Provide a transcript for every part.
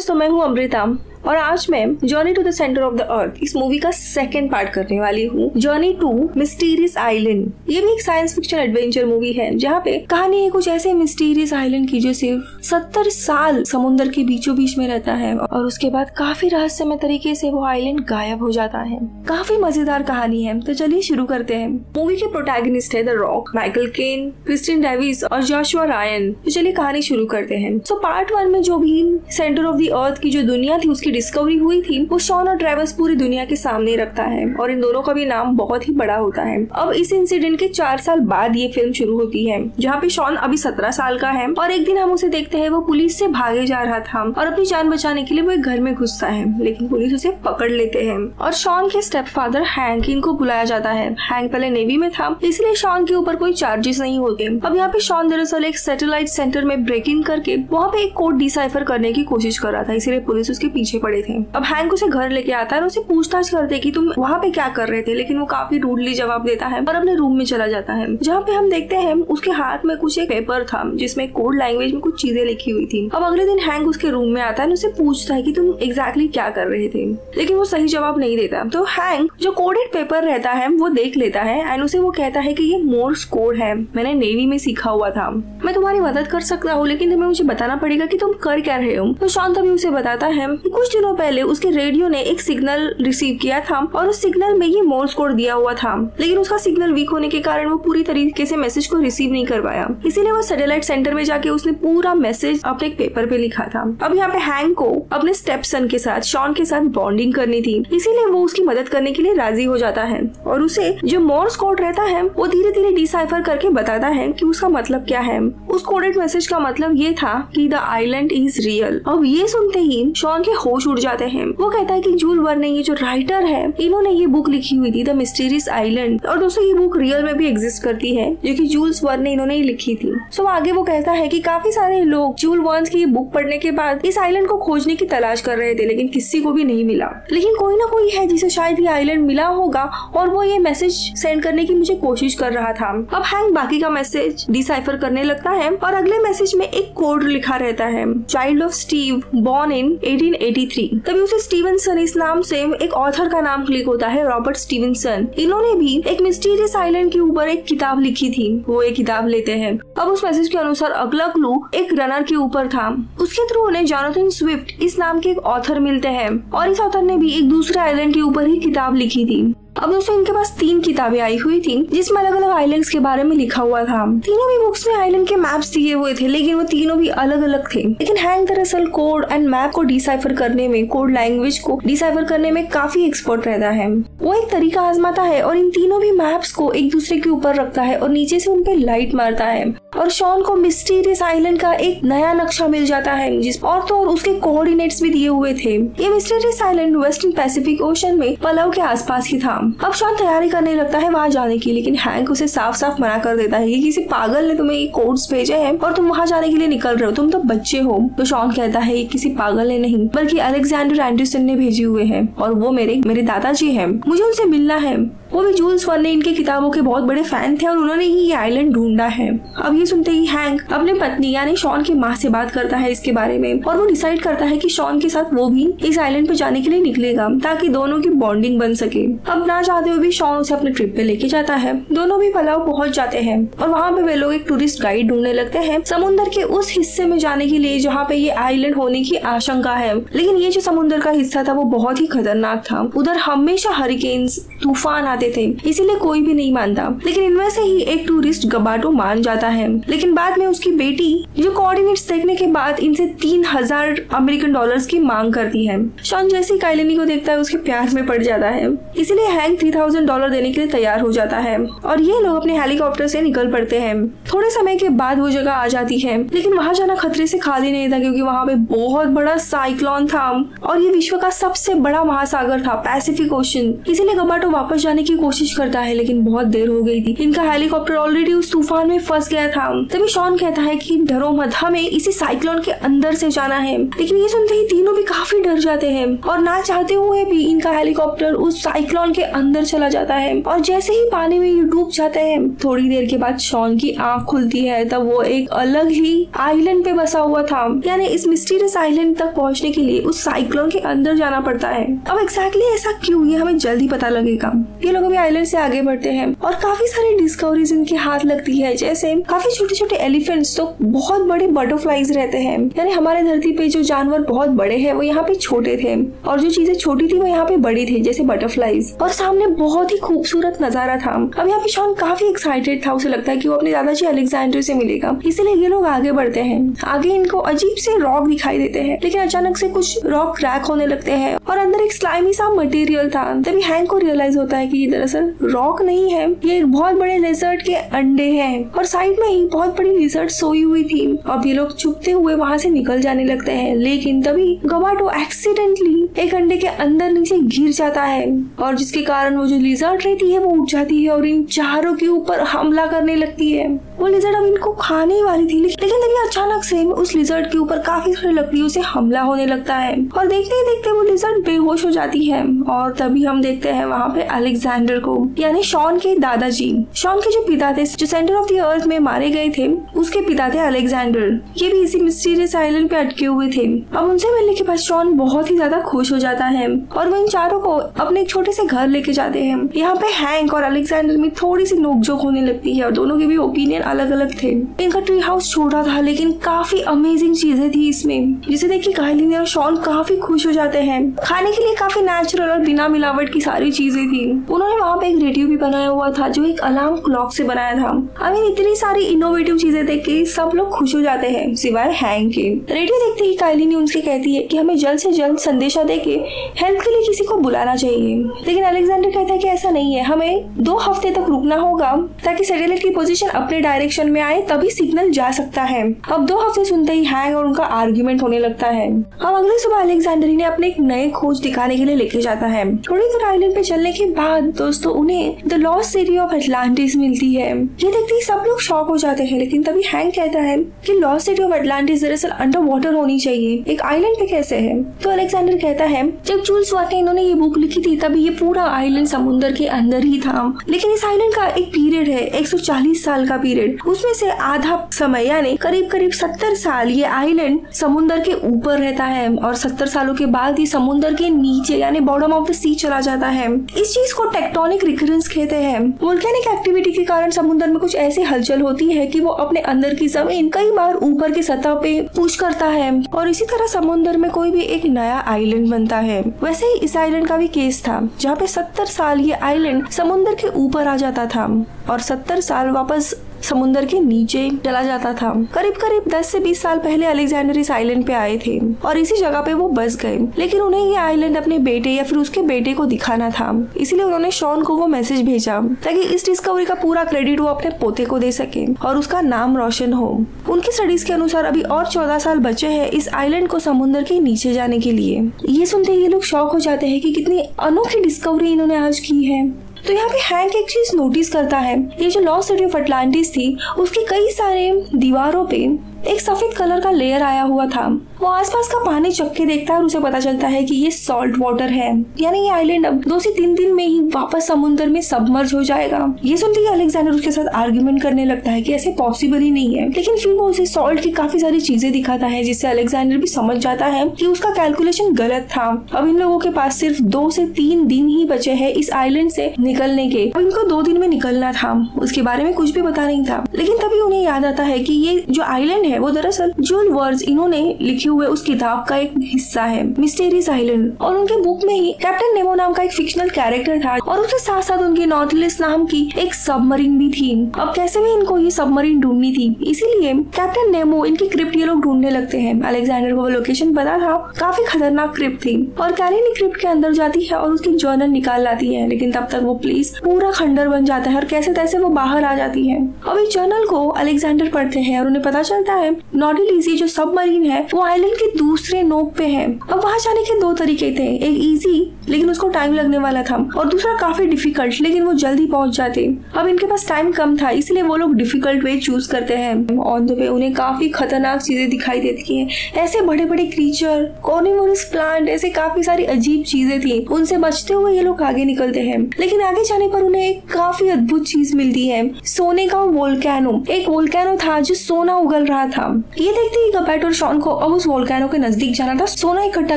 दोस्तों, मैं हूँ अमृता और आज मैं journey to the centre of the earth इस मूवी का सेकंड पार्ट करने वाली हूँ। Journey to mysterious island. ये भी एक साइंस फिक्शन एडवेंचर मूवी है जहाँ पे कहानी है कुछ ऐसे मिस्टीरियस आइलैंड की जो सिर्फ 70 साल समुद्र के बीचों बीच में रहता है और उसके बाद काफी रहस्यमय तरीके से वो आइलैंड गायब हो जाता है। काफी मजेदार कहानी है, तो चलिए शुरू करते हैं। मूवी के प्रोटैगनिस्ट है the Rock, Michael Caine, Kristin Davis और जॉशुआ रायन। तो चलिए कहानी शुरू करते हैं। सो पार्ट 1 में जो भी सेंटर ऑफ द अर्थ की जो दुनिया थी उसकी डिस्कवरी हुई थी, वो शॉन और ट्रेविस पूरी दुनिया के सामने रखता है और इन दोनों का भी नाम बहुत ही बड़ा होता है। अब इस इंसिडेंट के 4 साल बाद ये फिल्म शुरू होती है जहाँ पे शॉन अभी 17 साल का है और एक दिन हम उसे देखते हैं वो पुलिस से भागे जा रहा था और अपनी जान बचाने के लिए वो एक घर में घुसता है, लेकिन पुलिस उसे पकड़ लेते हैं और शॉन के स्टेप फादर हैंक इनको बुलाया जाता है। हैंक पहले नेवी में था, इसलिए शॉन के ऊपर कोई चार्जेस नहीं होते। अब यहाँ पे शॉन दरअसल एक सैटेलाइट सेंटर में ब्रेक इन करके वहाँ पे एक कोड डिसाइफर करने की कोशिश कर रहा था, इसीलिए पुलिस उसके पीछे पड़े थे। अब हैंक उसे घर लेके आता है और उसे पूछताछ करते कि तुम वहाँ पे क्या कर रहे थे, लेकिन वो काफी रूडली जवाब देता है और अपने रूम में चला जाता है, जहाँ पे हम देखते हैं उसके हाथ में कुछ एक पेपर था जिसमें कोड लैंग्वेज में कुछ चीजें लिखी हुई थी। अब अगले दिन हैंक उसके रूम में आता है और उसे पूछता है कि तुम एग्जैक्टली क्या कर रहे थे, लेकिन वो सही जवाब नहीं देता। तो हैंक जो कोडेड पेपर रहता है वो देख लेता है एंड उसे वो कहता है कि ये मोर्स कोड है, मैंने नेवी में सीखा हुआ था, मैं तुम्हारी मदद कर सकता हूँ, लेकिन तुम्हें मुझे बताना पड़ेगा कि तुम कर क्या रहे हो। तो शॉन तभी उसे बताता है कि कुछ दिनों पहले उसके रेडियो ने एक सिग्नल रिसीव किया था और उस सिग्नल में ये मोर्स कोड दिया हुआ था, लेकिन उसका सिग्नल वीक होने के कारण वो पूरी तरीके से मैसेज को रिसीव नहीं कर पाया, इसीलिए वो सैटेलाइट सेंटर में जाके उसने पूरा मैसेज अपने एक पेपर पे लिखा था। अब यहाँ पे हैंक को अपने स्टेप सन के साथ शॉन के साथ बॉन्डिंग करनी थी, इसीलिए वो उसकी मदद करने के लिए राजी हो जाता है और उसे जो मोर्स कोड रहता है वो धीरे धीरे डिसाइफर करके बताता है कि उसका मतलब क्या है। उस कोडेड मैसेज का मतलब ये था कि द आइलैंड इज रियल। अब ये सुनते ही शॉन के होश उड़ जाते हैं। वो कहता है कि जूल वर्ने ये जो राइटर है इन्होंने ये बुक लिखी हुई थी द मिस्टीरियस आइलैंड, और दोस्तों ये बुक रियल में भी एग्जिस्ट करती है जो कि जूल्स वर्न ने इन्होंने लिखी थी। सो आगे वो कहता है कि काफी सारे लोग जूल वर्न की ये बुक पढ़ने के बाद इस आइलैंड को खोजने की तलाश कर रहे थे, लेकिन किसी को भी नहीं मिला, लेकिन कोई ना कोई है जिसे शायद ये आइलैंड मिला होगा और वो ये मैसेज सेंड करने की मुझे कोशिश कर रहा था। अब हैंक बाकी का मैसेज डिसाइफर करने लगता है और अगले मैसेज में एक कोड लिखा रहता है, child of Steve born in 1883। तभी उसे स्टीवनसन इस नाम से एक ऑथर का नाम क्लिक होता है, रॉबर्ट स्टीवनसन। इन्होंने भी एक मिस्टीरियस आइलैंड के ऊपर एक किताब लिखी थी, वो एक किताब लेते हैं। अब उस मैसेज के अनुसार अगला क्लू एक रनर के ऊपर था, उसके थ्रू उन्हें जोनाथन स्विफ्ट इस नाम के एक ऑथर मिलते हैं और इस ऑथर ने भी एक दूसरे आइलैंड के ऊपर ही किताब लिखी थी। अब दोस्तों इनके पास 3 किताबें आई हुई थी जिसमें अलग अलग आइलैंड्स के बारे में लिखा हुआ था। तीनों भी बुक्स में आइलैंड के मैप्स दिए हुए थे, लेकिन वो तीनों भी अलग अलग थे। लेकिन हैंक दरअसल कोड एंड मैप को डिसाइफर करने में, कोड लैंग्वेज को डिसाइफर करने में काफी एक्सपर्ट रहता है। वो एक तरीका आजमाता है और इन तीनों भी मैप्स को एक दूसरे के ऊपर रखता है और नीचे से उन पे लाइट मारता है और शॉन को मिस्टीरियस आइलैंड का एक नया नक्शा मिल जाता है जिस और तो और उसके कोऑर्डिनेट्स भी दिए हुए थे। ये mysterious island western Pacific ocean में पलाव के आसपास ही था। अब शॉन तैयारी करने लगता है वहाँ जाने की, लेकिन हैंक उसे साफ साफ मना कर देता है कि किसी पागल ने तुम्हें ये कोड्स भेजे हैं और तुम वहाँ जाने के लिए निकल रहे हो, तुम तो बच्चे हो। तो शॉन कहता है किसी पागल ने नहीं बल्कि अलेक्जेंडर एंडरसन ने भेजे हुए हैं और वो मेरे दादाजी हैं, मुझे उनसे मिलना है। वो भी जूल्स वर्न ने इनके किताबों के बहुत बड़े फैन थे और उन्होंने ही ये आइलैंड ढूंढा है। अब ये सुनते ही हैंक अपने पत्नी यानी शॉन की माँ से बात करता है इसके बारे में और वो डिसाइड करता है कि शॉन के साथ वो भी इस आइलैंड पे जाने के लिए निकलेगा ताकि दोनों की बॉन्डिंग बन सके। अब ना चाहते हुए भी शॉन उसे अपने ट्रिप पे लेके जाता है। दोनों भी पलाव पहुंच जाते हैं और वहाँ पे वे लोग एक टूरिस्ट गाइड ढूंढने लगते हैं समुद्र के उस हिस्से में जाने के लिए जहाँ पे ये आइलैंड होने की आशंका है, लेकिन ये जो समुद्र का हिस्सा था वो बहुत ही खतरनाक था। उधर हमेशा हरिकेन्स, तूफान आते थे, इसीलिए कोई भी नहीं मानता, लेकिन इनमें से ही एक टूरिस्ट गबाटो मान जाता है। लेकिन बाद में उसकी बेटी जो कोऑर्डिनेट्स देखने के बाद इनसे 3000 अमेरिकन डॉलर्स की मांग करती है। शॉन जैसे ही काइलिनी को देखता है उसके प्यार में पड़ जाता है, इसीलिए हैंक 3000 डॉलर देने के लिए तैयार हो जाता है और ये लोग अपने हेलीकॉप्टर से निकल पड़ते हैं। थोड़े समय के बाद वो जगह आ जाती है, लेकिन वहाँ जाना खतरे से खाली नहीं था क्योंकि वहाँ पे बहुत बड़ा साइक्लोन था और ये विश्व का सबसे बड़ा महासागर था, पैसिफिक ओशन। इसीलिए गबाटो वापस जाने की की कोशिश करता है लेकिन बहुत देर हो गई थी। इनका हेलीकॉप्टर ऑलरेडी उस तूफान में फंस गया था। तभी शॉन कहता है कि डरो मत, हमें इसी साइक्लोन के अंदर से जाना है। लेकिन ये सुनते ही तीनों भी काफी डर जाते हैं और ना चाहते हुए भी इनका हेलीकॉप्टर उस साइक्लोन के अंदर चला जाता है और जैसे ही पानी में ये डूब जाते हैं, थोड़ी देर के बाद शॉन की आंख खुलती है। तब वो एक अलग ही आइलैंड पे बसा हुआ था, यानी इस मिस्टीरियस आइलैंड तक पहुंचने के लिए उस साइक्लोन के अंदर जाना पड़ता है। अब एग्जैक्टली ऐसा क्यों, ये हमें जल्दी पता लगेगा। ये लोग अभी आइलैंड से आगे बढ़ते हैं और काफी सारी डिस्कवरीज इनके हाथ लगती है, जैसे काफी छोटे छोटे एलिफेंट्स तो बहुत बड़े बटरफ्लाईज रहते हैं। यानी हमारे धरती पे जो जानवर बहुत बड़े हैं वो यहाँ पे छोटे थे और जो चीजें छोटी थी वो यहाँ पे बड़ी थी, जैसे बटरफ्लाईज। और सामने बहुत ही खूबसूरत नजारा था। अब यहाँ पे शॉन काफी एक्साइटेड था, उसे लगता है कि वो अपने दादाजी अलेक्जेंडर से मिलेगा, इसीलिए ये लोग आगे बढ़ते हैं। आगे इनको अजीब से रॉक दिखाई देते हैं, लेकिन अचानक से कुछ रॉक क्रैक होने लगते हैं और अंदर एक स्लाइमी सा मटेरियल था। तभी हैंक को रियलाइज होता है कि ये दरअसल रॉक नहीं है, ये एक बहुत बड़े लिजर्ड के अंडे हैं और साइड में ही बहुत बड़ी लिजर्ड सोई हुई थी। अब ये लोग चुपते हुए वहाँ से निकल जाने लगते हैं, लेकिन तभी गवाटो एक्सीडेंटली एक अंडे के अंदर नीचे गिर जाता है और जिसके कारण वो जो लिजर्ड रहती है वो उठ जाती है और इन चारों के ऊपर हमला करने लगती है। वो लिजर्ड अब इनको खाने वाली थी, लेकिन तभी अचानक से उस लिजर्ड के ऊपर काफी सारी लकड़ियों से हमला होने लगता है और देखते ही देखते वो लिजर्ड बेहोश हो जाती है। और तभी हम देखते हैं वहाँ पे अलेक्जेंडर को, यानी शॉन के दादाजी, शॉन के जो पिता थे, जो सेंटर ऑफ द अर्थ में मारे गए थे, उसके पिता थे अलेक्जेंडर। ये भी इसी मिस्टीरियस आइलैंड पे अटके हुए थे। अब उनसे मिलने के बाद शॉन बहुत ही ज्यादा खुश हो जाता है और वो इन चारों को अपने एक छोटे से घर लेके जाते हैं। यहाँ पे हैंक और अलेक्जेंडर में थोड़ी सी नोकझोंक होने लगती है और दोनों के भी ओपिनियन अलग अलग थे। इनका ट्री हाउस छोटा था लेकिन काफी अमेजिंग चीजें थी इसमें, जिसे देख के काइलिन और शॉन काफी खुश हो जाते हैं। खाने के लिए काफी नेचुरल और बिना मिलावट की सारी चीजें थी। उन्होंने वहाँ पे एक रेडियो भी बनाया हुआ था जो एक अलार्म क्लॉक से बनाया था। आई मीन इतनी सारी इनोवेटिव चीजें देख के सब लोग खुश हो जाते हैं सिवाय हैंक के। रेडियो देखते ही काइलिन उनसे कहती है कि हमें जल्द से जल्द संदेशा देके हेल्प के लिए किसी को बुलाना चाहिए, लेकिन अलेक्जेंडर कहता है कि ऐसा नहीं है, हमें 2 हफ्ते तक रुकना होगा ताकि सैटेलाइट की पोजीशन अपने डायरेक्शन में आए, तभी सिग्नल जा सकता है। अब 2 हफ्ते सुनते ही हैंक और उनका आर्ग्यूमेंट होने लगता है। अब अगले सुबह अलेक्जेंडर ने अपने एक नए खोज दिखाने के लिए लेके जाता है। थोड़ी दूर आइलैंड पे चलने के बाद दोस्तों उन्हें the lost city of Atlantis मिलती है। ये देखते ही सब लोग शॉक हो जाते हैं, लेकिन तभी हैंक कहता है कि लॉस्ट सिटी ऑफ अटलांटिस दरअसल अंडर वाटर होनी चाहिए, एक आइलैंड पे कैसे है। तो अलेक्जेंडर कहता है जब जूल्स वर्न ने इन्होंने ये बुक लिखी थी तभी ये पूरा आइलैंड समुद्र के अंदर ही था, लेकिन इस आइलैंड का एक पीरियड है 140 साल का पीरियड, उसमें से आधा समय यानी करीब करीब 70 साल ये आइलैंड समुद्र के ऊपर रहता है और 70 सालों के बाद ये समुद्र के नीचे यानी बॉटम ऑफ द सी चला जाता है। इस चीज को टेक्टोनिक रिकरेंस कहते हैं। वोल्केनिक एक्टिविटी के कारण समुद्र में कुछ ऐसी हलचल होती है कि वो अपने अंदर की जमीन कई बार ऊपर की सतह पे पुश करता है और इसी तरह समुद्र में कोई भी एक नया आइलैंड बनता है। वैसे ही इस आइलैंड का भी केस था जहाँ पे 70 साल ये आइलैंड समुद्र के ऊपर आ जाता था और 70 साल वापस समुद्र के नीचे चला जाता था। करीब करीब 10 से 20 साल पहले अलेक्जेंडर इस आइलैंड पे आए थे और इसी जगह पे वो बस गए, लेकिन उन्हें ये आइलैंड अपने बेटे या फिर उसके बेटे को दिखाना था, इसीलिए उन्होंने शॉन को वो मैसेज भेजा ताकि इस डिस्कवरी का पूरा क्रेडिट वो अपने पोते को दे सके और उसका नाम रोशन हो। उनकी स्टडीज के अनुसार अभी और 14 साल बचे हैं इस आइलैंड को समुद्र के नीचे जाने के लिए। ये सुनते ही ये लोग शॉक हो जाते हैं कि कितनी अनोखी डिस्कवरी इन्होंने आज की है। तो यहाँ पे हैंक एक चीज नोटिस करता है, ये जो लॉस्ट सिटी ऑफ अटलांटिस थी उसकी कई सारे दीवारों पे एक सफेद कलर का लेयर आया हुआ था। वो आसपास का पानी चख के देखता है और उसे पता चलता है कि ये सॉल्ट वाटर है, यानी ये आइलैंड अब 2 से 3 दिन में ही वापस समुद्र में सबमर्ज हो जाएगा। ये सुनते ही अलेक्जेंडर उसके साथ आर्ग्यूमेंट करने लगता है कि ऐसे पॉसिबल ही नहीं है, लेकिन फिर वो उसे सॉल्ट की काफी सारी चीजें दिखाता है जिससे अलेक्जेंडर भी समझ जाता है कि उसका कैलकुलेशन गलत था। अब इन लोगों के पास सिर्फ 2 से 3 दिन ही बचे हैं इस आइलैंड से निकलने के। अब इनको 2 दिन में निकलना था, उसके बारे में कुछ भी पता नहीं था, लेकिन तभी उन्हें याद आता है कि ये जो आइलैंड है वो दरअसल जूल्स वर्न इन्होंने लिखे हुए उस किताब का एक हिस्सा है, मिस्टीरियस आइलैंड। और उनके बुक में ही कैप्टन नेमो नाम का एक फिक्शनल कैरेक्टर था और उसके साथ साथ उनकी नॉटिलस नाम की एक सबमरीन भी थी। अब कैसे भी इनको ये सबमरीन ढूंढनी थी, इसीलिए कैप्टन नेमो इनकी क्रिप्ट ये लोग ढूंढने लगते हैं। अलेक्जेंडर को वो लोकेशन पता था, काफी खतरनाक क्रिप्ट थी और कैलिन क्रिप्ट के अंदर जाती है और उसकी जर्नल निकाल लाती है, लेकिन तब तक वो पुलिस पूरा खंडर बन जाता है और कैसे तैसे वो बाहर आ जाती है। अब इस जर्नल को अलेक्जेंडर पढ़ते हैं और उन्हें पता चलता है नॉटिलिस जो सबमरीन है वो आइलैंड के दूसरे नोक पे है। अब वहाँ जाने के दो तरीके थे, एक इजी लेकिन उसको टाइम लगने वाला था और दूसरा काफी डिफिकल्ट लेकिन वो जल्दी पहुंच जाते। अब इनके पास टाइम कम था इसलिए वो लोग डिफिकल्ट वे चूज करते हैं। ऑन द वे उन्हें काफी खतरनाक चीजें दिखाई देती हैं, ऐसे बड़े बड़े क्रीचर, कार्निवोरस प्लांट, ऐसे काफी सारी अजीब चीजें थी। उनसे बचते हुए ये लोग आगे निकलते हैं लेकिन आगे जाने पर उन्हें एक काफी अद्भुत चीज मिलती है, सोने का वोल्केनो। एक वोल्केनो था जो सोना उगल रहा था। ये देखते ही गबैट और शॉन को अब उस वोल्केनो के नजदीक जाना था सोना इकट्ठा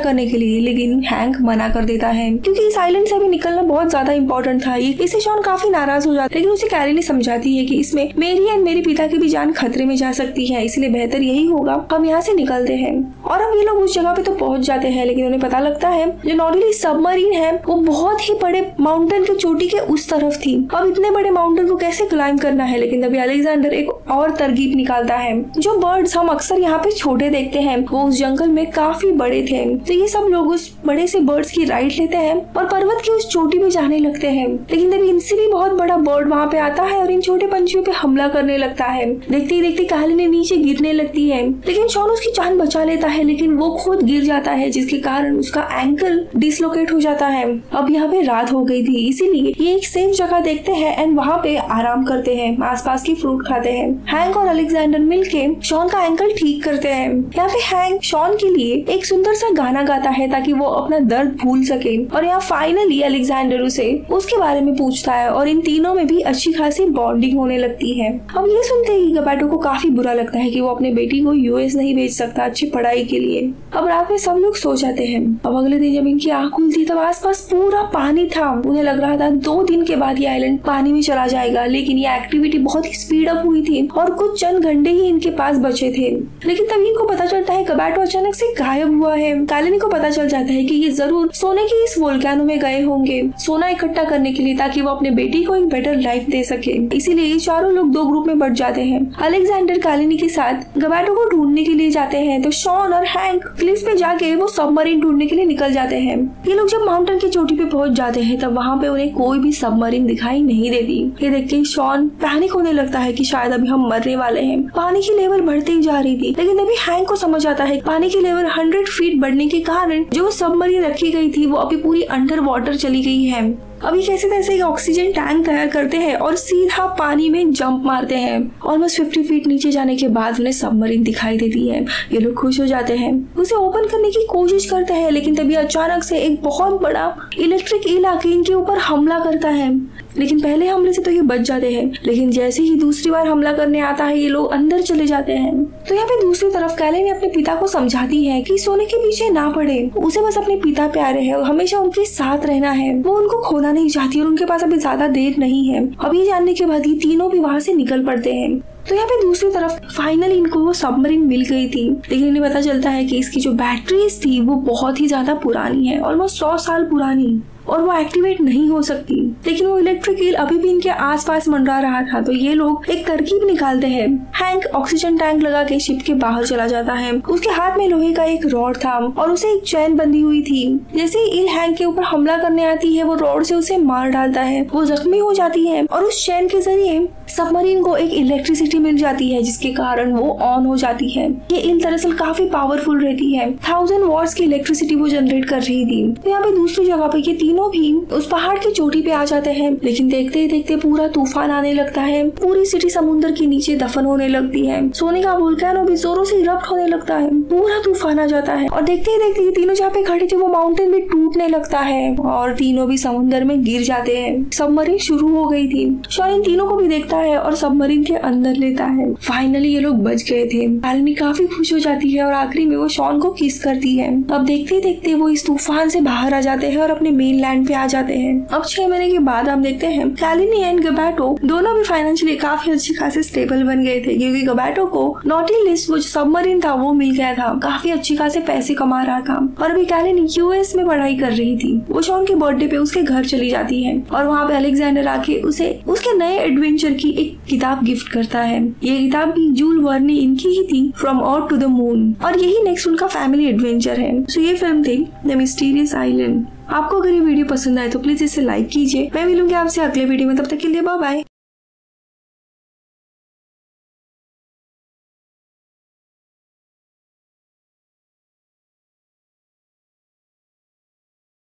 करने के लिए, लेकिन हैंक मना कर देता है क्योंकि इस आइलैंड से अभी निकलना बहुत ज्यादा इंपॉर्टेंट था। इससे शॉन काफी नाराज हो जाता है, लेकिन उसे कैलिनी समझाती है कि इसमें मेरी एंड मेरे पिता की भी जान खतरे में जा सकती है, इसलिए बेहतर यही होगा हम यहाँ से निकलते हैं। और अब ये लोग उस जगह पे तो पहुंच जाते हैं लेकिन उन्हें पता लगता है जो नॉटिलिस सबमरीन है वो बहुत ही बड़े माउंटेन की चोटी के उस तरफ थी। अब इतने बड़े माउंटेन को कैसे क्लाइंब करना है, लेकिन तभी अलेक्जेंडर एक और तरकीब निकालता है। जो बर्ड्स हम अक्सर यहाँ पे छोटे देखते हैं वो उस जंगल में काफी बड़े थे, तो ये सब लोग उस बड़े से बर्ड्स की राइड लेते हैं और पर्वत की उस चोटी पे जाने लगते हैं। लेकिन तभी इनसे भी बहुत बड़ा बर्ड वहाँ पे आता है और इन छोटे पंछियों पे हमला करने लगता है। देखते ही देखते कैलिनी नीचे गिरने लगती है लेकिन शॉन उसकी जान बचा लेता है, लेकिन वो खुद गिर जाता है जिसके कारण उसका एंकल डिसलोकेट हो जाता है। अब यहाँ पे रात हो गई थी इसीलिए ये एक सेफ जगह देखते हैं एंड वहाँ पे आराम करते हैं, आसपास की फ्रूट खाते हैं। हैंक और अलेक्जेंडर मिलके शॉन का एंकल ठीक करते हैं। यहाँ पे हैंक शॉन के लिए एक सुंदर सा गाना गाता है ताकि वो अपना दर्द भूल सके और यहाँ फाइनली अलेक्जेंडर उसे उसके बारे में पूछता है और इन तीनों में भी अच्छी खासी बॉन्डिंग होने लगती है। अब ये सुनते ही गबैटो को काफी बुरा लगता है कि वो अपने बेटी को यूएस नहीं भेज सकता अच्छी पढ़ाई के लिए। अब रात में सब लोग सो जाते हैं। अब अगले दिन जब इनकी आंख खुलती तब आसपास पूरा पानी था। उन्हें लग रहा था 2 दिन के बाद ये आइलैंड पानी में चला जाएगा, लेकिन ये एक्टिविटी बहुत ही स्पीड अप हुई थी और कुछ चंद घंटे ही इनके पास बचे थे। लेकिन तभी इनको पता चलता है गबैटो अचानक से गायब हुआ है। कैलिनी को पता चल जाता है कि ये जरूर सोने की इस वोल्केनो में गए होंगे सोना इकट्ठा करने के लिए ताकि वो अपने बेटी को एक बेटर लाइफ दे सके। इसीलिए ये चारों लोग 2 ग्रुप में बढ़ जाते हैं। अलेक्जेंडर कैलिनी के साथ गबैटो को ढूंढने के लिए जाते हैं तो शॉन और हैंक क्लिफ्स पे जाके वो सबमरीन ढूंढने के लिए निकल जाते हैं। ये लोग जब माउंटेन की चोटी पे पहुंच जाते हैं तब वहाँ पे उन्हें कोई भी सबमरीन दिखाई नहीं देती। ये देख के शॉन पैनिक होने लगता है कि शायद अभी हम मरने वाले हैं। पानी की लेवल बढ़ती ही जा रही थी, लेकिन तभी हैंक को समझ आता है पानी की लेवल 100 फीट बढ़ने के कारण जो सबमरीन रखी गई थी वो अभी पूरी अंडर वाटर चली गई है। अभी कैसे तैसे एक ऑक्सीजन टैंक तैयार करते हैं और सीधा पानी में जंप मारते हैं। ऑलमोस्ट 50 फीट नीचे जाने के बाद उन्हें सबमरीन दिखाई देती है। ये लोग खुश हो जाते हैं, उसे ओपन करने की कोशिश करते हैं, लेकिन तभी अचानक से एक बहुत बड़ा इलेक्ट्रिक ईल आके इनके ऊपर हमला करता है। लेकिन पहले हमले से तो ये बच जाते हैं, लेकिन जैसे ही दूसरी बार हमला करने आता है ये लोग अंदर चले जाते हैं। तो यहाँ पे दूसरी तरफ कैलिनी अपने पिता को समझाती है कि सोने के पीछे ना पड़े, उसे बस अपने पिता प्यारे हैं और हमेशा उनके साथ रहना है, वो उनको खोना नहीं चाहती और उनके पास अभी ज्यादा देर नहीं है। अब ये जानने के बाद ये तीनों भी वहाँ से निकल पड़ते हैं। तो यहाँ पे दूसरी तरफ फाइनली इनको वो सबमरीन मिल गई थी, लेकिन इन्हें पता चलता है कि इसकी जो बैटरीज थी वो बहुत ही ज्यादा पुरानी है, ऑलमोस्ट 100 साल पुरानी, और वो एक्टिवेट नहीं हो सकती। लेकिन वो इलेक्ट्रिक ईल अभी भी इनके आसपास मंडरा रहा था। तो ये लोग एक तरकीब निकालते हैं। हैंक ऑक्सीजन टैंक लगा के शिप के बाहर चला जाता है। उसके हाथ में लोहे का एक रॉड था और उसे एक चैन बंधी हुई थी। जैसे ही ईल हैंक के ऊपर हमला करने आती है वो रॉड से उसे मार डालता है। वो जख्मी हो जाती है और उस चैन के जरिए सबमरीन को एक इलेक्ट्रिसिटी मिल जाती है जिसके कारण वो ऑन हो जाती है। ये ईल दरअसल काफी पावरफुल रहती है, 1000 वॉट्स की इलेक्ट्रिसिटी वो जनरेट कर रही थी। तो यहाँ पे दूसरी जगह पे ये तीनों भी उस पहाड़ की चोटी पे आ जाते हैं, लेकिन देखते ही देखते पूरा तूफान आने लगता है। पूरी सिटी समुद्र के नीचे दफन होने लगती है। सोने का वोल्केनो भी जोरों से इरप्ट होने लगता है। पूरा तूफान आ जाता है और देखते ही देखते तीनों जहाँ पे खड़े थे वो माउंटेन भी टूटने लगता है और तीनों भी समुद्र में गिर जाते हैं। सबमरीन शुरू हो गई थी। शॉन इन तीनों को भी देखता है और सबमरीन के अंदर लेता है। फाइनली ये लोग बच गए थे। कैलिनी काफी खुश हो जाती है और आखिरी में वो शॉन को किस करती है। अब देखते ही देखते वो इस तूफान से बाहर आ जाते हैं और अपने मेन लैंड पे आ जाते हैं। अब 6 महीने के बाद हम देखते हैं कैलिनी एंड गबैटो दोनों भी फाइनेंशियली काफी अच्छे खासे स्टेबल बन गए थे, क्योंकि गबैटो को नॉटिलिस वो जो सबमरीन था वो मिल गया था, काफी अच्छी खासे पैसे कमा रहा था। और अभी कैलिनी यूएस में पढ़ाई कर रही थी। वो शॉन के बर्थडे पे उसके घर चली जाती है और वहाँ पे अलेक्जेंडर आके उसे उसके नए एडवेंचर की एक किताब गिफ्ट करता है। ये किताब भी जूल वर्ने इनकी ही थी, from earth to the moon, और यही नेक्स्ट उनका फैमिली एडवेंचर है। सो ये फिल्म थी द मिस्टीरियस आइलैंड। आपको अगर ये वीडियो पसंद आए तो प्लीज इसे लाइक कीजिए। मैं मिलूंगी आपसे अगले वीडियो में, तब तक के लिए बाय बाय।